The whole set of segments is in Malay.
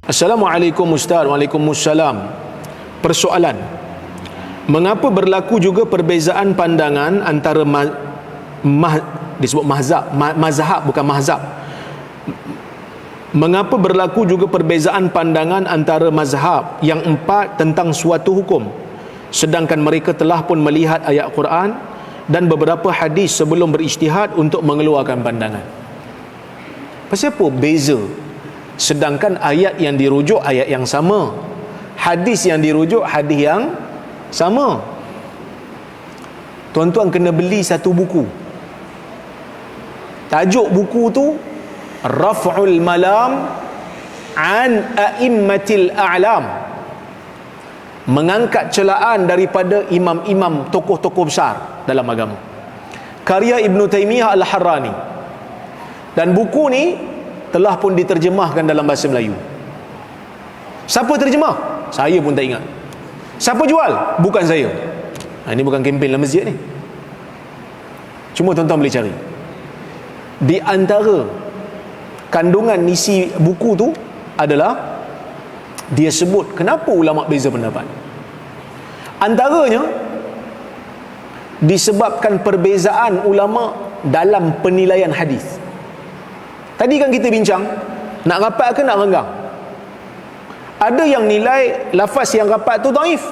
Assalamualaikum Ustaz. Waalaikumsalam. Persoalan, mengapa berlaku juga perbezaan pandangan antara disebut mazhab bukan mahzab. Mengapa berlaku juga perbezaan pandangan antara mazhab yang empat tentang suatu hukum, sedangkan mereka telah pun melihat ayat Quran dan beberapa hadis sebelum berijtihad untuk mengeluarkan pandangan? Pasal apa beza? Sedangkan ayat yang dirujuk ayat yang sama, hadis yang dirujuk hadis yang sama. Tuan-tuan kena beli satu buku. Tajuk buku tu Raf'ul Malam an A'immatil A'lam, mengangkat celaan daripada imam-imam tokoh-tokoh besar dalam agama, karya Ibn Taymiyah Al-Harrani. Dan buku ni telah pun diterjemahkan dalam bahasa Melayu. Siapa terjemah? Saya pun tak ingat. Siapa jual? Bukan saya. Ini bukan kempen dalam masjid ni. Cuma tuan-tuan boleh cari. Di antara kandungan isi buku tu adalah dia sebut kenapa ulama beza pendapat. Antaranya disebabkan perbezaan ulama dalam penilaian hadis. Tadi kan kita bincang, nak rapat ke nak renggang? Ada yang nilai lafaz yang rapat tu dhaif.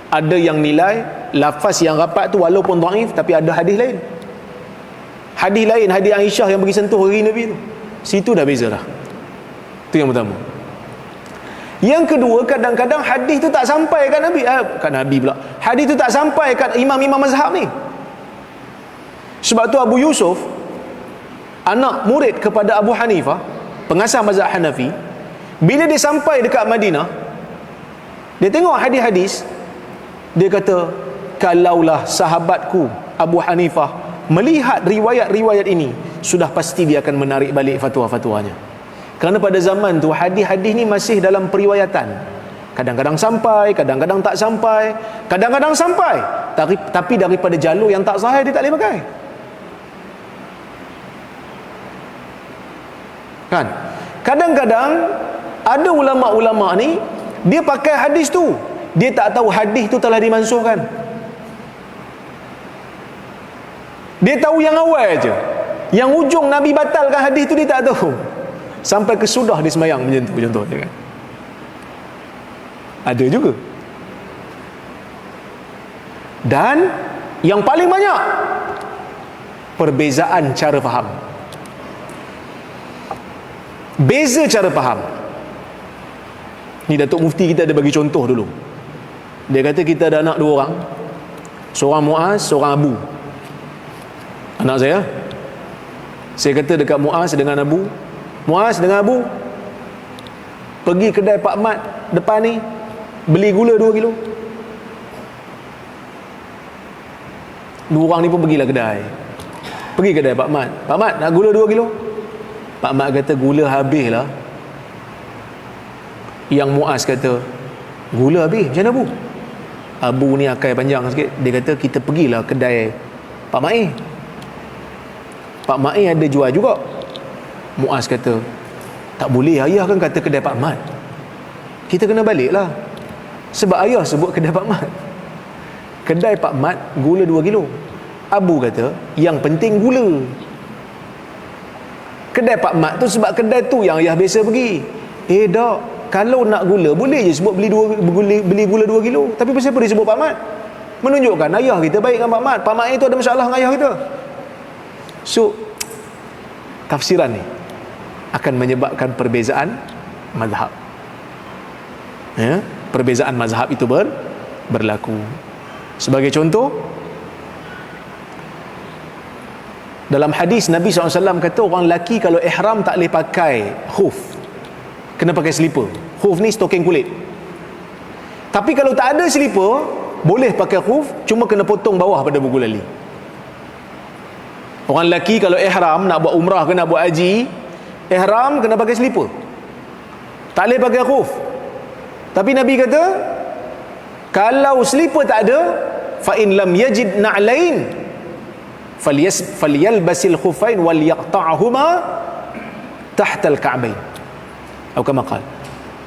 Ada yang nilai lafaz yang rapat tu walaupun dhaif tapi ada hadis lain. Hadis lain, hadis Aisyah yang pergi sentuh kaki Nabi tu. Situ dah beza dah. Itu yang pertama. Yang kedua, kadang-kadang hadis tu tak sampai kat Nabi. Kat Nabi pula. Hadis tu tak sampai kat imam-imam mazhab ni. Sebab tu Abu Yusuf, anak murid kepada Abu Hanifah, pengasas mazhab Hanafi, bila dia sampai dekat Madinah, dia tengok hadis-hadis, dia kata, kalaulah sahabatku Abu Hanifah melihat riwayat-riwayat ini, sudah pasti dia akan menarik balik fatwa-fatwanya. Kerana pada zaman tu hadis-hadis ni masih dalam periwayatan. Kadang-kadang sampai, kadang-kadang tak sampai, kadang-kadang sampai, tapi daripada jalur yang tak sahih dia tak boleh pakai. Kan? Kadang-kadang ada ulama-ulama ni dia pakai hadis tu, dia tak tahu hadis tu telah dimansuhkan. Dia tahu yang awal aja, yang ujung Nabi batalkan hadis tu dia tak tahu. Sampai kesudah dia semayang macam tu contohnya kan. Ada juga. Dan yang paling banyak perbezaan cara faham. Beza cara faham. Ni Datuk Mufti kita ada bagi contoh dulu. Dia kata kita ada anak dua orang, seorang Muaz, seorang Abu. Anak saya kata dekat Muaz dengan Abu, Muaz dengan Abu, pergi kedai Pak Mat depan ni, beli gula 2 kilo. Dua orang ni pun pergilah kedai. Pergi kedai Pak Mat, Pak Mat nak gula 2 kilo. Pak Mat kata gula habis lah. Yang Muaz kata gula habis, macam mana Abu? Abu ni akal panjang sikit. Dia kata kita pergilah kedai Pak Mai. Pak Mai ada jual juga. Muaz kata tak boleh, ayah kan kata kedai Pak Mat. Kita kena balik lah, sebab ayah sebut kedai Pak Mat. Kedai Pak Mat gula 2 kilo. Abu kata yang penting gula. Kedai Pak Mat tu sebab kedai tu yang ayah biasa pergi. Tak, kalau nak gula boleh je sebut beli gula 2 kilo. Tapi kenapa dia sebut Pak Mat? Menunjukkan ayah kita baik dengan Pak Mat. Pak Mat itu ada masalah dengan ayah kita. So tafsiran ni akan menyebabkan perbezaan mazhab. Ya, perbezaan mazhab itu berlaku. Sebagai contoh, dalam hadis Nabi SAW kata orang lelaki kalau ihram tak boleh pakai khuf, kena pakai slipper. Khuf ni stocking kulit. Tapi kalau tak ada slipper, boleh pakai khuf, cuma kena potong bawah pada buku lali. Orang lelaki kalau ihram nak buat umrah ke nak buat haji, ihram kena pakai slipper, tak boleh pakai khuf. Tapi Nabi kata kalau slipper tak ada, fa in lam yajid na'lain falyalbasil khufain wal yaqta'huma tahta al-ka'bain, atau kama qala.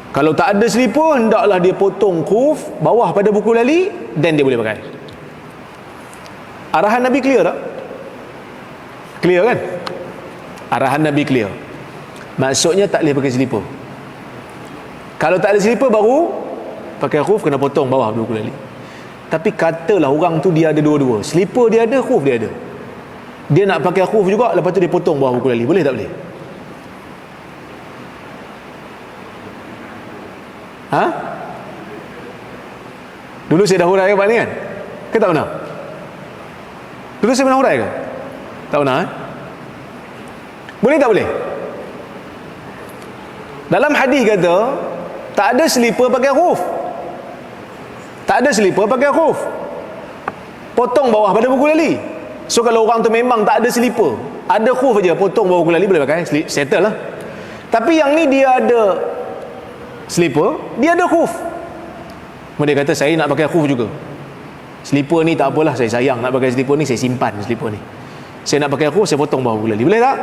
Kalau tak ada selipar, hendaklah dia potong khuf bawah pada buku lali, dan dia boleh pakai. Arahan Nabi clear tak? Clear kan? Arahan Nabi clear. Maksudnya tak boleh pakai selipar. Kalau tak ada selipar baru pakai khuf, kena potong bawah buku lali. Tapi katalah orang tu dia ada dua-dua, selipar dia ada, khuf dia ada, dia nak pakai khuf juga, lepas tu dia potong bawah buku lali, boleh tak boleh? Ha? Dulu saya dah hurai ni kan? Ke tak pernah? Dulu saya pernah hurai ke? Tak pernah Boleh tak boleh? Dalam hadis kata tak ada selipar pakai khuf. Tak ada selipar pakai khuf, potong bawah pada buku lali. So kalau orang tu memang tak ada selipar, ada khuf aja, potong bawah buku lali, boleh pakai, settle lah. Tapi yang ni dia ada selipar, dia ada khuf. Dia kata saya nak pakai khuf juga. Selipar ni tak apalah, saya sayang nak pakai selipar ni, saya simpan selipar ni. Saya nak pakai khuf, saya potong bawah buku lali. Boleh tak?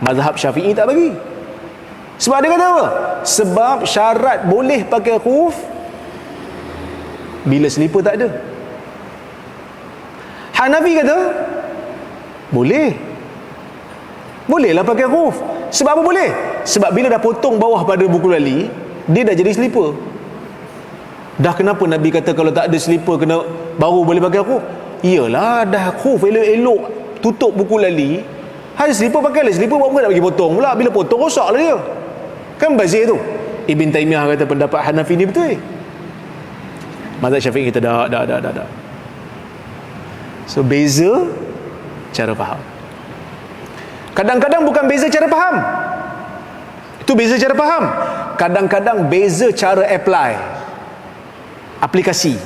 Mazhab Syafi'i tak bagi. Sebab dia kata apa? Sebab syarat boleh pakai khuf bila selipar tak ada. Hanafi kata boleh. Bolehlah pakai khuf. Sebab apa boleh? Sebab bila dah potong bawah pada buku lali, dia dah jadi selipar. Dah kenapa Nabi kata kalau tak ada selipar kena baru boleh pakai khuf? Iyalah, dah khuf elok-elok tutup buku lali, ada selipar pakailah selipar, buat apa nak bagi potong pula? Bila potong rosaklah dia. Kan bazir tu. Ibn Taymiyah kata pendapat Hanafi ni betul. Mazhab Syafi'i kata dah. So beza cara faham. Kadang-kadang bukan beza cara faham, itu beza cara faham. Kadang-kadang beza cara apply, aplikasi.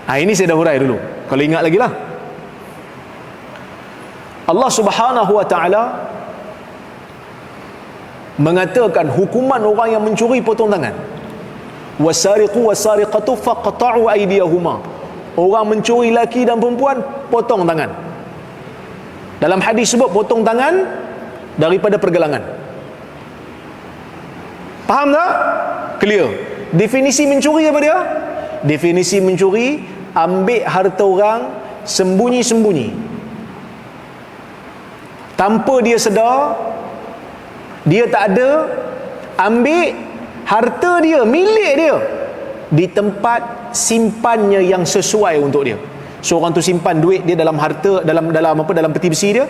Ini saya dah hurai dulu, kalau ingat lagi lah. Allah Subhanahu wa ta'ala mengatakan hukuman orang yang mencuri potong tangan. Wasariqu wasariqatu faqta'u aydiyahuma. Orang mencuri laki dan perempuan potong tangan. Dalam hadis sebut potong tangan daripada pergelangan. Faham tak? Clear. Definisi mencuri apa dia? Definisi mencuri, ambil harta orang sembunyi-sembunyi, tanpa dia sedar, dia tak ada, ambil harta dia, milik dia, di tempat simpannya yang sesuai untuk dia. So orang tu simpan duit dia dalam harta, dalam peti besi dia.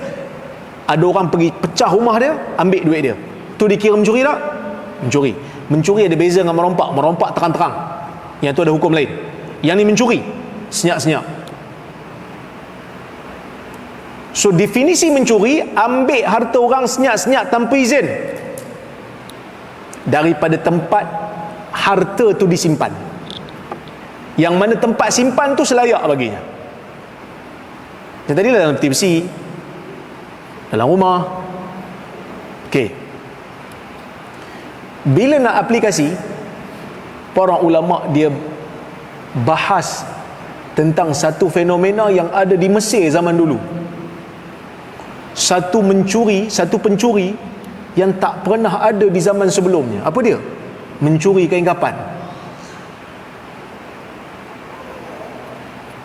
Ada orang pergi pecah rumah dia, ambil duit dia. Tu dikira mencuri tak? Mencuri. Mencuri ada beza dengan merompak. Merompak terang-terang, yang tu ada hukum lain. Yang ni mencuri senyap-senyap. So definisi mencuri, ambil harta orang senyap-senyap tanpa izin daripada tempat harta tu disimpan, yang mana tempat simpan tu selayak baginya. Yang tadi dalam peti besi, dalam rumah. Okey, bila nak aplikasi, para ulama dia bahas tentang satu fenomena yang ada di Mesir zaman dulu. Satu pencuri yang tak pernah ada di zaman sebelumnya. Apa dia? Mencuri kain kapan.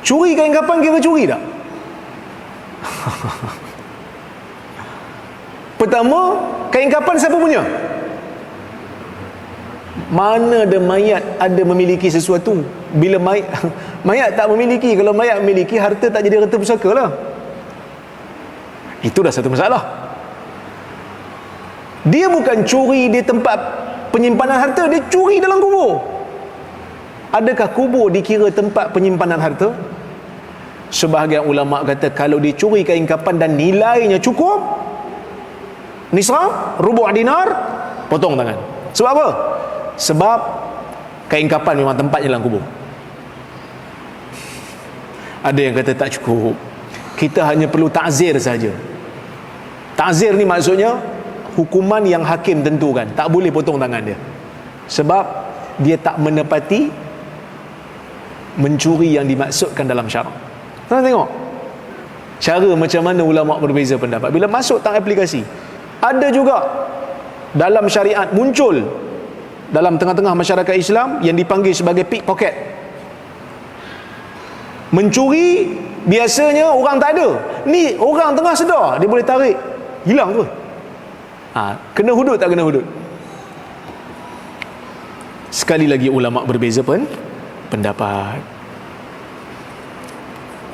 Curi kain kapan kira curi tak? Pertama, kain kapan siapa punya? Mana ada mayat ada memiliki sesuatu? Bila mayat tak memiliki. Kalau mayat memiliki, harta tak jadi harta pusaka lah. Itu dah satu masalah. Dia bukan curi di tempat penyimpanan harta, dia curi dalam kubur. Adakah kubur dikira tempat penyimpanan harta? Sebahagian ulama kata kalau dicuri kain kapan dan nilainya cukup nisrah, rubu' dinar, potong tangan. Sebab apa? Sebab kain kapan memang tempatnya dalam kubur. Ada yang kata tak cukup, kita hanya perlu ta'zir saja. Ta'zir ni maksudnya hukuman yang hakim tentukan, tak boleh potong tangan dia, sebab dia tak menepati mencuri yang dimaksudkan dalam syarak. Tuan tengok cara macam mana ulama berbeza pendapat bila masuk tang aplikasi. Ada juga dalam syariat muncul dalam tengah-tengah masyarakat Islam yang dipanggil sebagai pickpocket. Mencuri biasanya orang tak ada, ni orang tengah sedar, dia boleh tarik, hilang tu. Kena hudud tak kena hudud? Sekali lagi ulama berbeza pendapat.